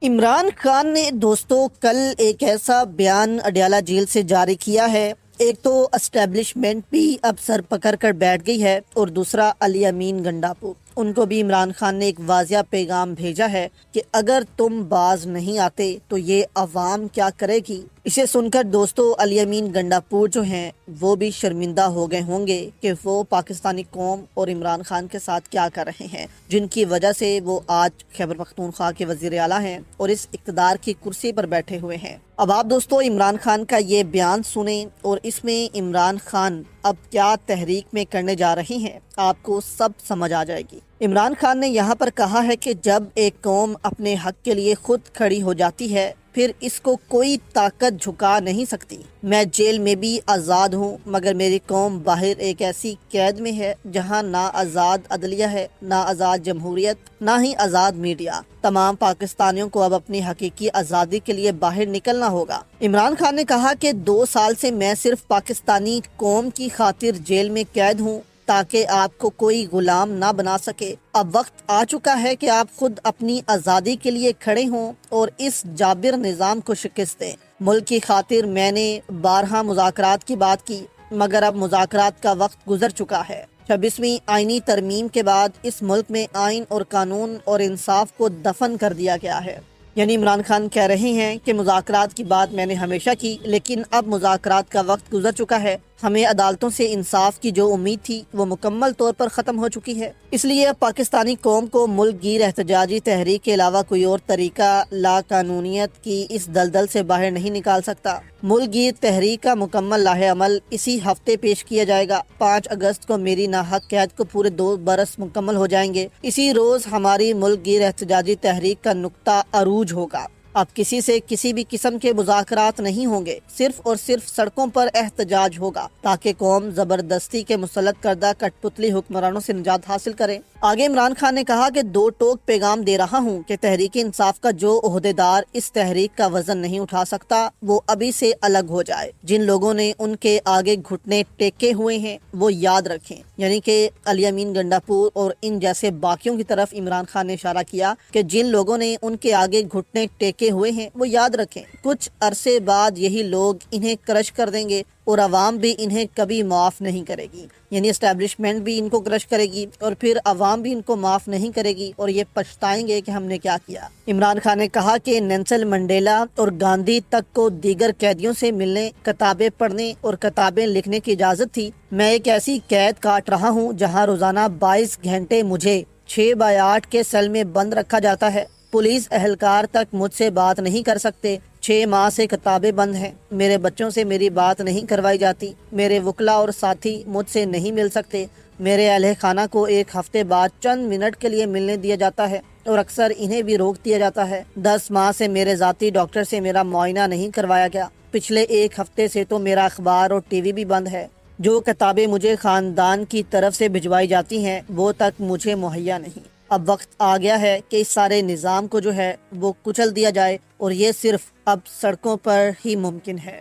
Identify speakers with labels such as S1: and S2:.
S1: عمران خان نے دوستوں کل ایک ایسا بیان اڈیالہ جیل سے جاری کیا ہے۔ ایک تو اسٹیبلشمنٹ بھی اب سر پکڑ کر بیٹھ گئی ہے اور دوسرا علی امین گنڈاپور، ان کو بھی عمران خان نے ایک واضح پیغام بھیجا ہے کہ اگر تم باز نہیں آتے تو یہ عوام کیا کرے گی۔ اسے سن کر دوستو علی امین گنڈاپور جو ہیں وہ بھی شرمندہ ہو گئے ہوں گے کہ وہ پاکستانی قوم اور عمران خان کے ساتھ کیا کر رہے ہیں، جن کی وجہ سے وہ آج خیبر پختونخوا کے وزیر اعلیٰ ہیں اور اس اقتدار کی کرسی پر بیٹھے ہوئے ہیں۔ اب آپ دوستو عمران خان کا یہ بیان سنیں اور اس میں عمران خان اب کیا تحریک میں کرنے جا رہے ہیں، آپ کو سب سمجھ آ جائے گی۔ عمران خان نے یہاں پر کہا ہے کہ جب ایک قوم اپنے حق کے لیے خود کھڑی ہو جاتی ہے پھر اس کو کوئی طاقت جھکا نہیں سکتی۔ میں جیل میں بھی آزاد ہوں مگر میری قوم باہر ایک ایسی قید میں ہے جہاں نہ آزاد عدلیہ ہے، نہ آزاد جمہوریت، نہ ہی آزاد میڈیا۔ تمام پاکستانیوں کو اب اپنی حقیقی آزادی کے لیے باہر نکلنا ہوگا۔ عمران خان نے کہا کہ 2 سال سے میں صرف پاکستانی قوم کی خاطر جیل میں قید ہوں تاکہ آپ کو کوئی غلام نہ بنا سکے۔ اب وقت آ چکا ہے کہ آپ خود اپنی آزادی کے لیے کھڑے ہوں اور اس جابر نظام کو شکست دیں۔ ملک کی خاطر میں نے بارہا مذاکرات کی بات کی مگر اب مذاکرات کا وقت گزر چکا ہے۔ 26ویں آئینی ترمیم کے بعد اس ملک میں آئین اور قانون اور انصاف کو دفن کر دیا گیا ہے۔ یعنی عمران خان کہہ رہے ہیں کہ مذاکرات کی بات میں نے ہمیشہ کی لیکن اب مذاکرات کا وقت گزر چکا ہے۔ ہمیں عدالتوں سے انصاف کی جو امید تھی وہ مکمل طور پر ختم ہو چکی ہے۔ اس لیے اب پاکستانی قوم کو ملک گیر احتجاجی تحریک کے علاوہ کوئی اور طریقہ لا قانونیت کی اس دلدل سے باہر نہیں نکال سکتا۔ ملک گیر تحریک کا مکمل لاہ عمل اسی ہفتے پیش کیا جائے گا۔ 5 اگست کو میری ناحق قید کو پورے 2 برس مکمل ہو جائیں گے۔ اسی روز ہماری ملک گیر احتجاجی تحریک کا نقطہ عروج ہوگا۔ اب کسی سے کسی بھی قسم کے مذاکرات نہیں ہوں گے، صرف اور صرف سڑکوں پر احتجاج ہوگا تاکہ قوم زبردستی کے مسلط کردہ کٹ پتلی حکمرانوں سے نجات حاصل کرے۔ آگے عمران خان نے کہا کہ 2 ٹوک پیغام دے رہا ہوں کہ تحریک انصاف کا جو عہدیدار اس تحریک کا وزن نہیں اٹھا سکتا وہ ابھی سے الگ ہو جائے۔ جن لوگوں نے ان کے آگے گھٹنے ٹیکے ہوئے ہیں وہ یاد رکھیں، یعنی کہ علی امین گنڈاپور اور ان جیسے باقیوں کی طرف عمران خان نے اشارہ کیا کہ جن لوگوں نے ان کے آگے گھٹنے ٹیکے ہوئے ہیں وہ یاد رکھیں، کچھ عرصے بعد یہی لوگ انہیں کرش کر دیں گے اور عوام بھی انہیں کبھی معاف نہیں کرے گی۔ یعنی اسٹیبلشمنٹ بھی ان کو کرش کرے گی اور پھر عوام بھی ان کو معاف نہیں کرے گی اور یہ پچھتائیں گے کہ ہم نے کیا کیا۔ عمران خان نے کہا کہ نیلسن منڈیلا اور گاندھی تک کو دیگر قیدیوں سے ملنے، کتابیں پڑھنے اور کتابیں لکھنے کی اجازت تھی۔ میں ایک ایسی قید کاٹ رہا ہوں جہاں روزانہ 22 گھنٹے مجھے 6x8 کے سیل میں بند رکھا جاتا ہے۔ پولیس اہلکار تک مجھ سے بات نہیں کر سکتے۔ 6 ماہ سے کتابیں بند ہیں۔ میرے بچوں سے میری بات نہیں کروائی جاتی۔ میرے وکلا اور ساتھی مجھ سے نہیں مل سکتے۔ میرے اہل خانہ کو 1 ہفتے بعد چند منٹ کے لیے ملنے دیا جاتا ہے اور اکثر انہیں بھی روک دیا جاتا ہے۔ 10 ماہ سے میرے ذاتی ڈاکٹر سے میرا معائنہ نہیں کروایا گیا۔ پچھلے 1 ہفتے سے تو میرا اخبار اور ٹی وی بھی بند ہے۔ جو کتابیں مجھے خاندان کی طرف سے بھجوائی جاتی ہیں وہ تک مجھے مہیا نہیں۔ اب وقت آ گیا ہے کہ اس سارے نظام کو جو ہے وہ کچل دیا جائے اور یہ صرف اب سڑکوں پر ہی ممکن ہے۔